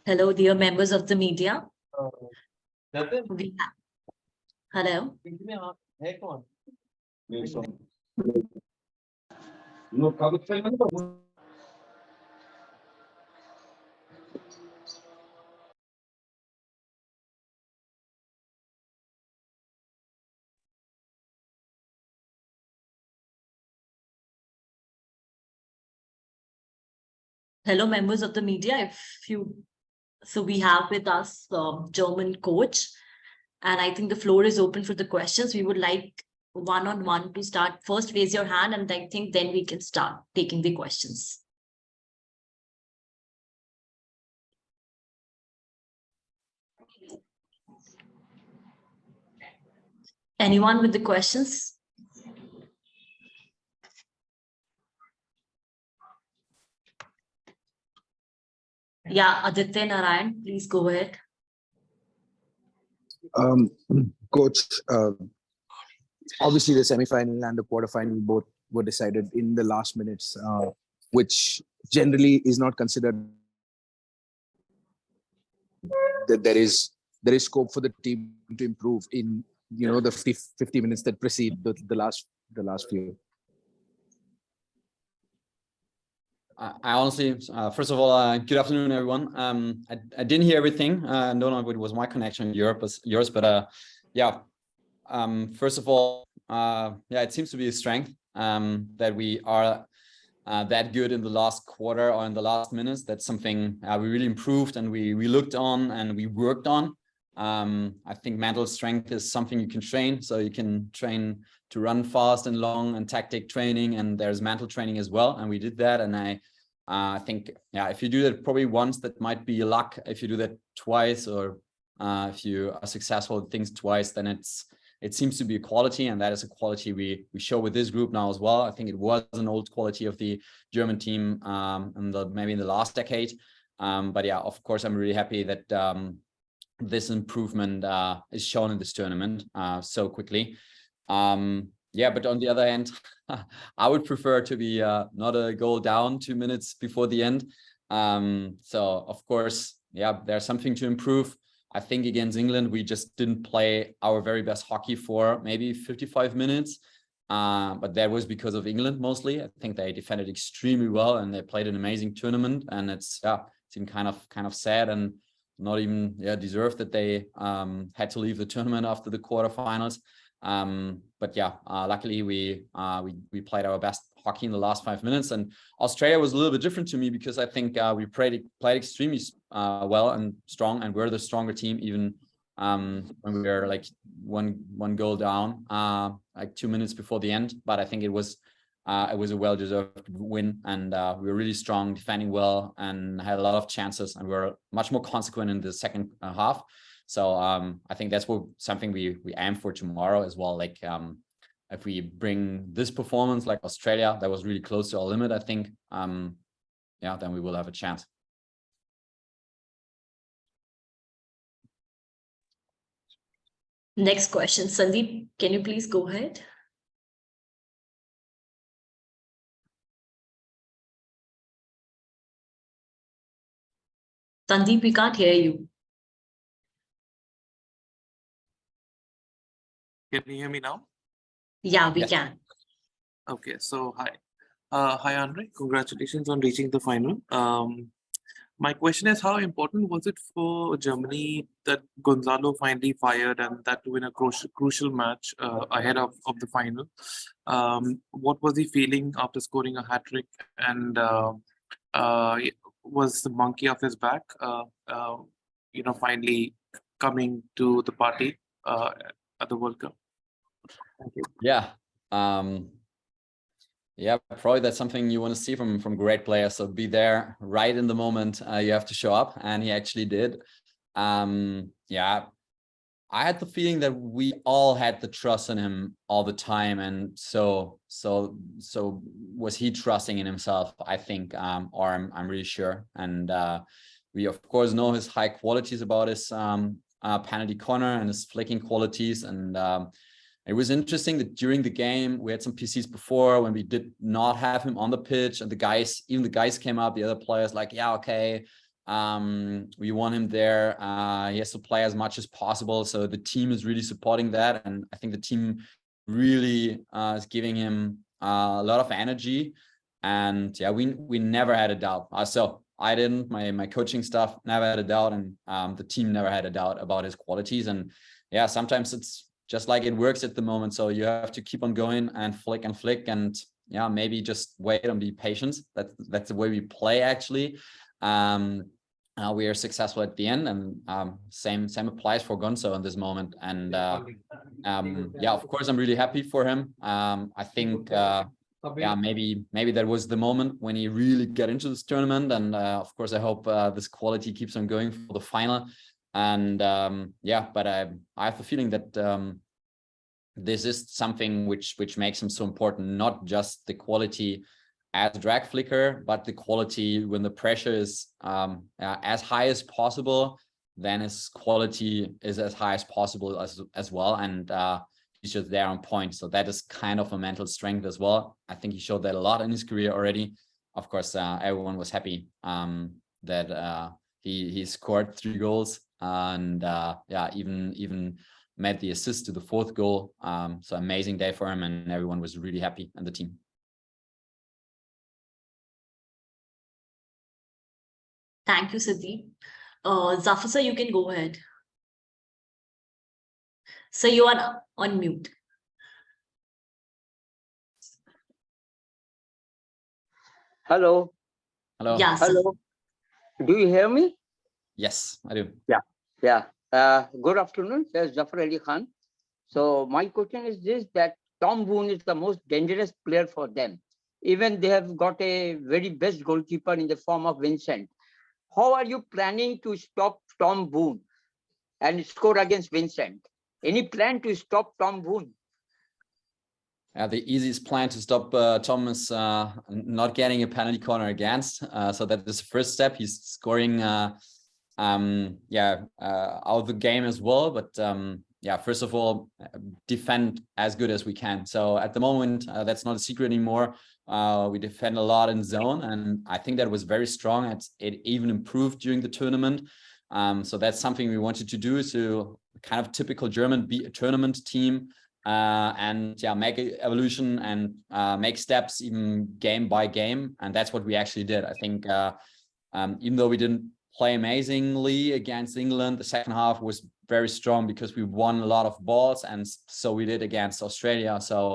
Hello, dear members of the media. Hello. Hello, members of the media. So we have with us German coach, and I think the floor is open for the questions. We would like one-on-one to start. First, raise your hand, and I think then we can start taking the questions. Anyone with the questions? Yeah, Aditya Narayan, please go ahead. Coach, obviously the semi-final and the quarterfinal both were decided in the last minutes, which generally is not considered. That there is scope for the team to improve in the 50 minutes that precede the last few. I honestly, first of all, good afternoon, everyone. I didn't hear everything. I don't know if it was my connection in Europe or yours, but yeah. First of all, yeah, it seems to be a strength that we are that good in the last quarter or in the last minutes. That's something we really improved and we looked on and we worked on. I think mental strength is something you can train. So you can train to run fast and long and tactic training, and there's mental training as well. And we did that. And I think, yeah, if you do that probably once, that might be luck. If you do that twice, or if you are successful at things twice, then it seems to be a quality, and that is a quality we show with this group now as well. I think it was an old quality of the German team maybe in the last decade. But yeah, of course, I'm really happy that this improvement is shown in this tournament so quickly. Yeah, but on the other hand, I would prefer to be not a goal down 2 minutes before the end. So of course, yeah, there's something to improve. I think against England, we just didn't play our very best hockey for maybe 55 minutes. But that was because of England mostly. I think they defended extremely well and they played an amazing tournament. And it's seemed kind of sad and not even deserved that they had to leave the tournament after the quarterfinals. But yeah, luckily we played our best hockey in the last 5 minutes, and Australia was a little bit different to me because I think we played extremely well and strong, and we're the stronger team even when we were like one goal down like 2 minutes before the end. But I think it was a well-deserved win, and we were really strong, defending well, and had a lot of chances, and we were much more consequent in the second half. So I think that's something we aim for tomorrow as well. Like if we bring this performance like Australia, that was really close to our limit, I think, yeah, then we will have a chance. Next question, Sandeep, can you please go ahead? Sandeep, we can't hear you. Can you hear me now? Yeah, we can. Okay, so hi. Hi, Andre. Congratulations on reaching the final. My question is, how important was it for Germany that Gonzalo finally fired and that to win a crucial match ahead of the final? What was he feeling after scoring a hat-trick, and was the monkey off his back, finally coming to the party at the World Cup? Thank you. Yeah. Yeah, probably that's something you want to see from great players. So be there right in the moment. You have to show up, and he actually did. Yeah, I had the feeling that we all had the trust in him all the time, and so was he trusting in himself, I think, or I'm really sure. And we of course know his high qualities about his penalty corner and his flicking qualities. And it was interesting that during the game, we had some PCs before when we did not have him on the pitch, and even the guys came up, the other players like, yeah, okay, we want him there. He has to play as much as possible. So the team is really supporting that. And I think the team really is giving him a lot of energy. And yeah, we never had a doubt. So I didn't, my coaching staff never had a doubt, and the team never had a doubt about his qualities. And yeah, sometimes it's just like it works at the moment. So you have to keep on going and flick, and yeah, maybe just wait and be patient. That's the way we play actually. We are successful at the end, and same applies for Gonzo in this moment. And yeah, of course, I'm really happy for him. I think yeah, maybe that was the moment when he really got into this tournament. And of course, I hope this quality keeps on going for the final. And yeah, but I have the feeling that this is something which makes him so important, not just the quality as a drag flicker, but the quality when the pressure is as high as possible, then his quality is as high as possible as well. And he's just there on point. So that is kind of a mental strength as well. I think he showed that a lot in his career already. Of course, everyone was happy that he scored 3 goals, and yeah, even made the assist to the 4th goal. So amazing day for him, and everyone was really happy, and the team. Thank you, Siddhi. Zafar sir, you can go ahead. So you are on mute. Hello. Hello. Yeah, sir. Hello. Do you hear me? Yes, I do. Yeah. Good afternoon. Here's Zafar Ali Khan. So my question is this, that Tom Boone is the most dangerous player for them. Even they have got a very best goalkeeper in the form of Vincent. How are you planning to stop Tom Boone and score against Vincent? Any plan to stop Tom Boone? The easiest plan to stop Tom is not getting a penalty corner against. So that is the first step. He's scoring out of the game as well. But yeah, first of all, defend as good as we can. So at the moment, that's not a secret anymore. We defend a lot in zone, and I think that was very strong. It even improved during the tournament. So that's something we wanted to do, to kind of typical German, be a tournament team. And yeah, make an evolution and make steps even game by game. And that's what we actually did. I think even though we didn't play amazingly against England, the second half was very strong because we won a lot of balls, and so we did against Australia. So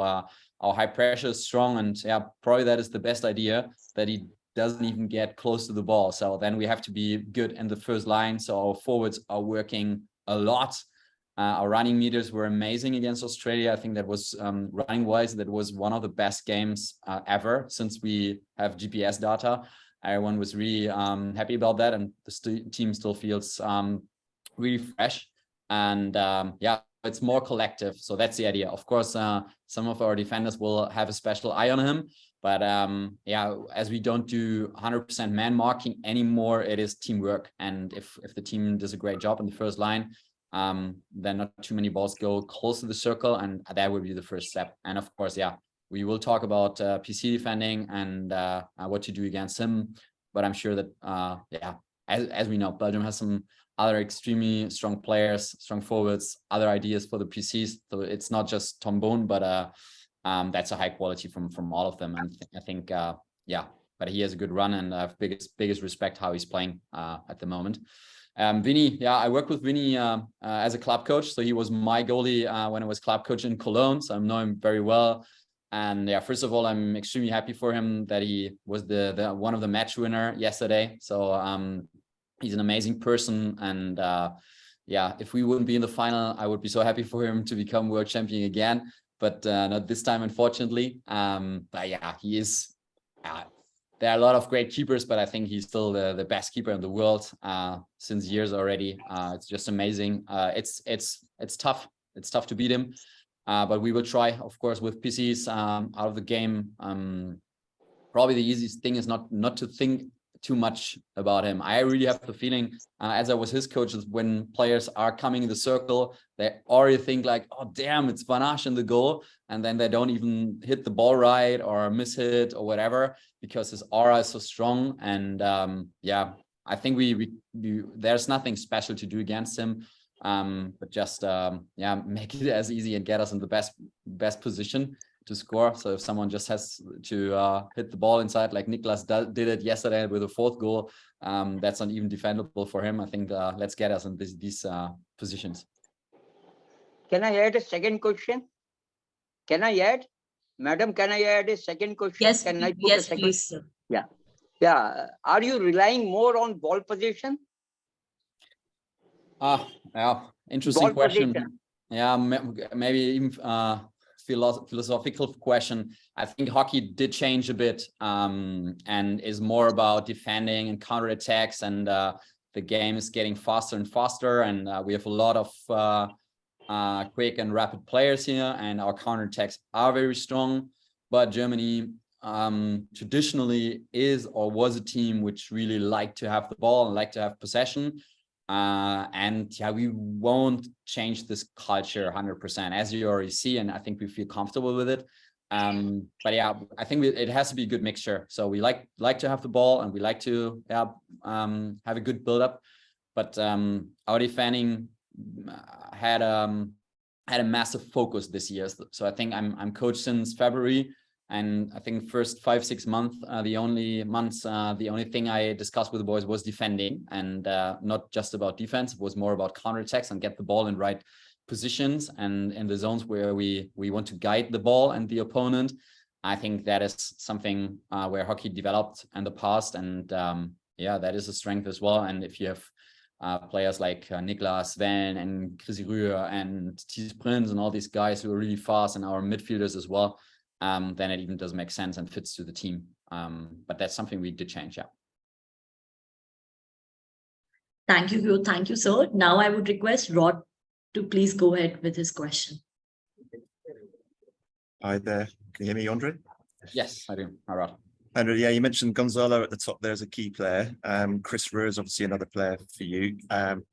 our high pressure is strong, and yeah, probably that is the best idea, that he doesn't even get close to the ball. So then we have to be good in the first line. So our forwards are working a lot. Our running meters were amazing against Australia. I think that was running wise, that was one of the best games ever since we have GPS data. Everyone was really happy about that, and the team still feels really fresh. And yeah, it's more collective. So that's the idea. Of course, some of our defenders will have a special eye on him, but yeah, as we don't do 100% man marking anymore, it is teamwork. And if the team does a great job in the first line, then not too many balls go close to the circle, and that would be the first step. And of course, yeah, we will talk about PC defending and what to do against him. But I'm sure that yeah, as we know, Belgium has some other extremely strong players, strong forwards, other ideas for the PCs. So it's not just Tom Boone, but that's a high quality from all of them. And I think yeah, but he has a good run, and I have biggest respect how he's playing at the moment. Vinny, yeah, I worked with Vinny as a club coach. So he was my goalie when I was club coach in Cologne. So I know him very well. And yeah, first of all, I'm extremely happy for him that he was the one of the match winner yesterday. So he's an amazing person. And yeah, if we wouldn't be in the final, I would be so happy for him to become world champion again. But not this time, unfortunately. But yeah, he is. There are a lot of great keepers, but I think he's still the best keeper in the world since years already. It's just amazing. It's tough. It's tough to beat him, but we will try, of course, with PCs out of the game. Probably the easiest thing is not to think too much about him. I really have the feeling, as I was his coach, is when players are coming in the circle, they already think like, oh damn, it's Van Asch in the goal, and then they don't even hit the ball right or miss hit or whatever, because his aura is so strong. And yeah, I think we there's nothing special to do against him, but just yeah, make it as easy and get us in the best position to score. So if someone just has to hit the ball inside, like Niklas did it yesterday with a 4th goal, that's not even defendable for him. I think let's get us in these positions. Can I add a second question? Can I add? Madam, can I add a second question? Yes, Can I put a yes, second? please, sir. Yeah. Are you relying more on ball position? Yeah, interesting Ball question. position. Yeah, maybe even philosophical question. I think hockey did change a bit, and is more about defending and counterattacks, and the game is getting faster and faster, and we have a lot of quick and rapid players here, and our counterattacks are very strong. But Germany traditionally is or was a team which really liked to have the ball and liked to have possession. And yeah, we won't change this culture 100%, as you already see, and I think we feel comfortable with it. But yeah, I think it has to be a good mixture. So we like to have the ball, and we like to have a good buildup. But our defending had a massive focus this year. So I think I'm coach since February. And I think first 5-6 months, the only thing I discussed with the boys was defending, and not just about defense. It was more about counterattacks and get the ball in right positions and in the zones where we want to guide the ball and the opponent. I think that is something where hockey developed in the past, and yeah, that is a strength as well. And if you have players like Niklas, Sven, and Chris Rühr and Thies Prinz and all these guys who are really fast, and our midfielders as well, then it even does make sense and fits to the team. But that's something we did change, yeah. Thank you, thank you, sir. Now I would request Rod to please go ahead with his question. Hi there. Can you hear me, Andre? Yes, I do. All right. Andre, yeah, you mentioned Gonzalo at the top there as a key player. Chris Rühr is obviously another player for you.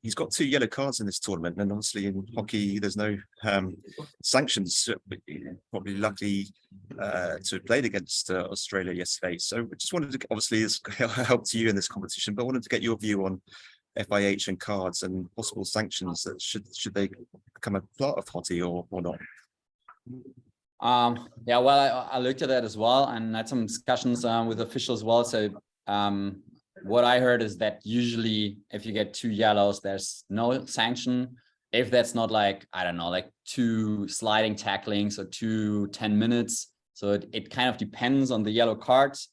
He's got 2 yellow cards in this tournament, and obviously in hockey there's no sanctions. But probably lucky to have played against Australia yesterday. So I just wanted to, obviously it's helped you in this competition, but I wanted to get your view on FIH and cards and possible sanctions. That should they become a part of hockey or not? Yeah, well, I looked at that as well and had some discussions with officials as well. So what I heard is that usually if you get 2 yellows, there's no sanction. If that's not like, I don't know, like 2 sliding tacklings or 2 10 minutes. So it kind of depends on the yellow cards.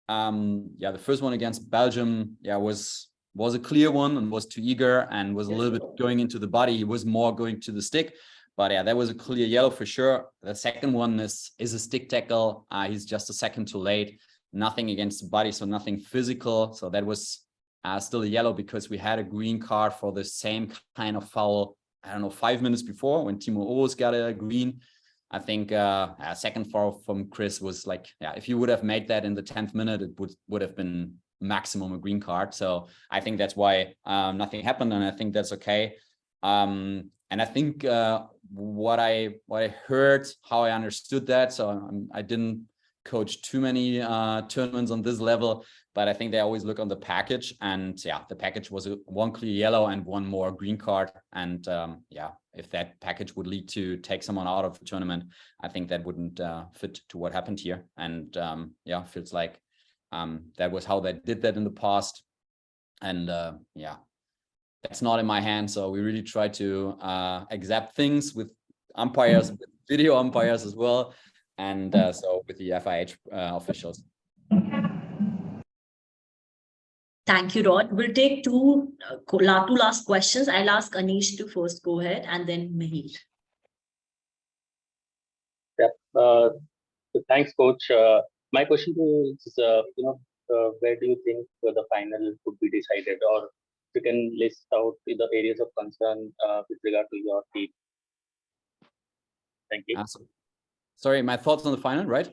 Yeah, the first one against Belgium, yeah, was a clear one and was too eager and was a little bit going into the body. He was more going to the stick. But yeah, that was a clear yellow for sure. The second one is a stick tackle. He's just a second too late. Nothing against the body, so nothing physical. So that was still a yellow, because we had a green card for the same kind of foul, I don't know, 5 minutes before, when Timo Oos got a green. I think a second foul from Chris was like, yeah, if you would have made that in the 10th minute, it would have been maximum a green card. So I think that's why nothing happened, and I think that's okay. And I think what I heard, how I understood that, so I didn't coach too many tournaments on this level, but I think they always look on the package, and yeah, the package was 1 clear yellow and 1 more green card. And yeah, if that package would lead to take someone out of the tournament, I think that wouldn't fit to what happened here. And yeah, feels like that was how they did that in the past. And yeah, that's not in my hands. So we really try to accept things with umpires, with video umpires as well. And so with the FIH officials. Thank you, Rod. We'll take two last questions. I'll ask Anish to first go ahead, and then Mihir. Yeah. Thanks, Coach. My question to you is, where do you think the final could be decided, or you can list out the areas of concern with regard to your team? Thank you. Sorry, my thoughts on the final, right?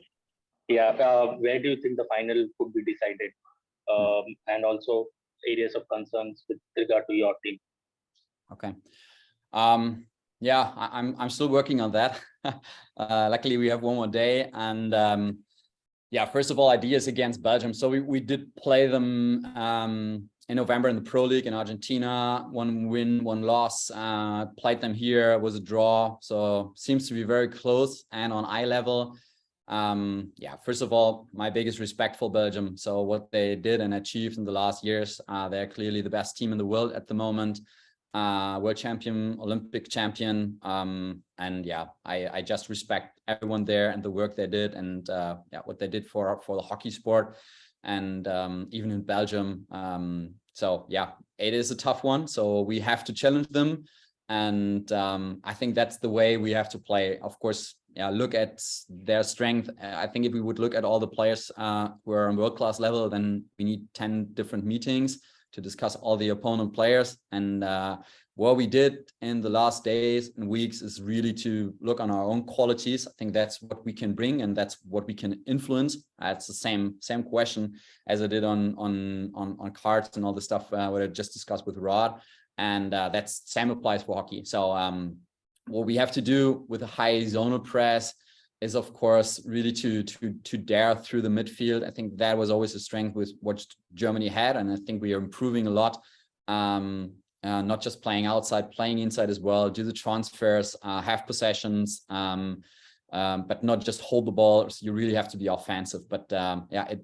Yeah. Where do you think the final could be decided? and also areas of concerns with regard to your team? Okay. Yeah, I'm still working on that. Luckily, we have one more day, and yeah, first of all, ideas against Belgium. So we did play them in November in the Pro League in Argentina. 1 win, 1 loss. Played them here, it was a draw. So seems to be very close and on eye level. Yeah, first of all, my biggest respect for Belgium. So what they did and achieved in the last years, they're clearly the best team in the world at the moment. World champion, Olympic champion, and yeah, I just respect everyone there and the work they did, and yeah, what they did for the hockey sport, and even in Belgium. So yeah, it is a tough one. So we have to challenge them, and I think that's the way we have to play. Of course, yeah, look at their strength. I think if we would look at all the players who are on world-class level, then we need 10 different meetings to discuss all the opponent players. And what we did in the last days and weeks is really to look on our own qualities. I think that's what we can bring, and that's what we can influence. It's the same question as I did on cards and all the stuff what I just discussed with Rod, and that's same applies for hockey. So what we have to do with a high zonal press is, of course, really to dare through the midfield. I think that was always a strength with what Germany had, and I think we are improving a lot. Not just playing outside, playing inside as well. Do the transfers, have possessions, but not just hold the ball. So you really have to be offensive. But yeah,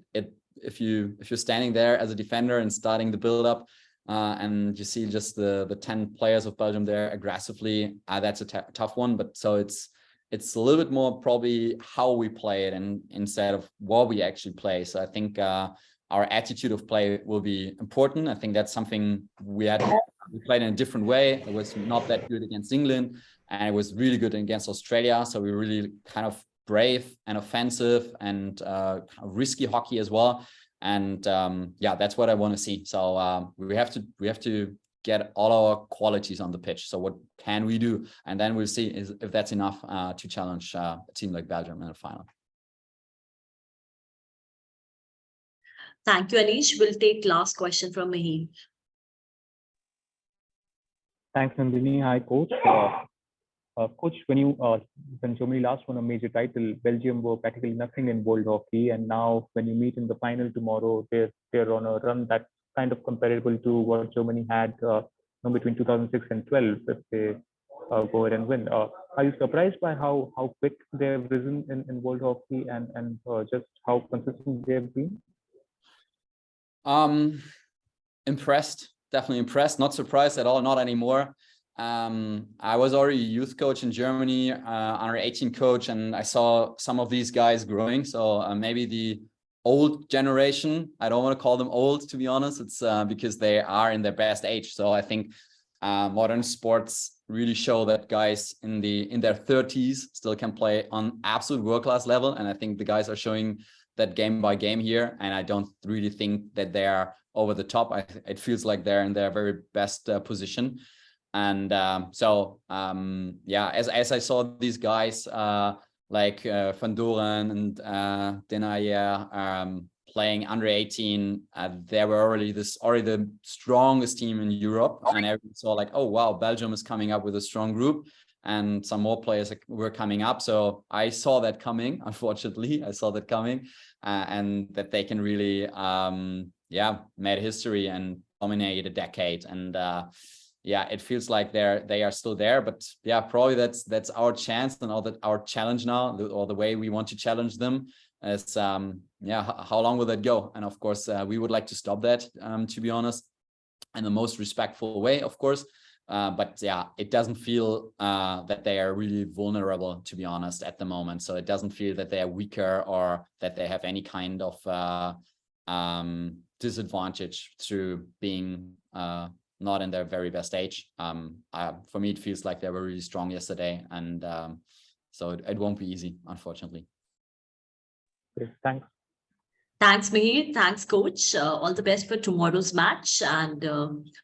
if you're standing there as a defender and starting the build-up, and you see just the 10 players of Belgium there aggressively, that's a tough one. But so it's a little bit more probably how we play it, and instead of what we actually play. So I think our attitude of play will be important. I think that's something we played in a different way. It was not that good against England, and it was really good against Australia. So we were really kind of brave and offensive and kind of risky hockey as well. And yeah, that's what I want to see. So we have to get all our qualities on the pitch. So what can we do? And then we'll see if that's enough to challenge a team like Belgium in the final. Thank you, Anish. We'll take last question from Maheen. Thanks, Nandini. Hi, Coach. Coach, when Germany last won a major title, Belgium were practically nothing in world hockey, and now when you meet in the final tomorrow, they're on a run that's kind of comparable to what Germany had between 2006 and 12 if they go ahead and win. Are you surprised by how quick they've risen in world hockey and just how consistent they've been? Impressed, definitely impressed. Not surprised at all, not anymore. I was already a youth coach in Germany, under 18 coach, and I saw some of these guys growing. So maybe the old generation, I don't want to call them old, to be honest. It's because they are in their best age. So I think modern sports really show that guys in their 30s still can play on absolute world-class level. And I think the guys are showing that game by game here. And I don't really think that they are over the top. It feels like they're in their very best position. And so yeah, as I saw these guys like Van Doren and Denayer playing under 18, they were already the strongest team in Europe, and everyone saw like, oh wow, Belgium is coming up with a strong group, and some more players were coming up. So I saw that coming. Unfortunately, I saw that coming, and that they can really yeah, made history and dominate a decade. And yeah, it feels like they are still there, but yeah, probably that's our chance and all that our challenge now, or the way we want to challenge them is yeah, how long will that go? And of course, we would like to stop that, to be honest, in the most respectful way, of course. But yeah, it doesn't feel that they are really vulnerable, to be honest, at the moment. So it doesn't feel that they are weaker or that they have any kind of disadvantage through being not in their very best age. For me, it feels like they were really strong yesterday, and so it won't be easy, unfortunately. Okay, thanks. Thanks, Mahir. Thanks, Coach. All the best for tomorrow's match, and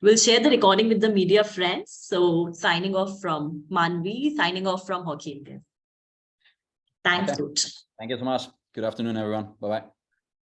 we'll share the recording with the media friends. So signing off from Manvi, signing off from Hockey India. Thanks, Okay. Coach. Thank you so much. Good afternoon, everyone. Bye-bye.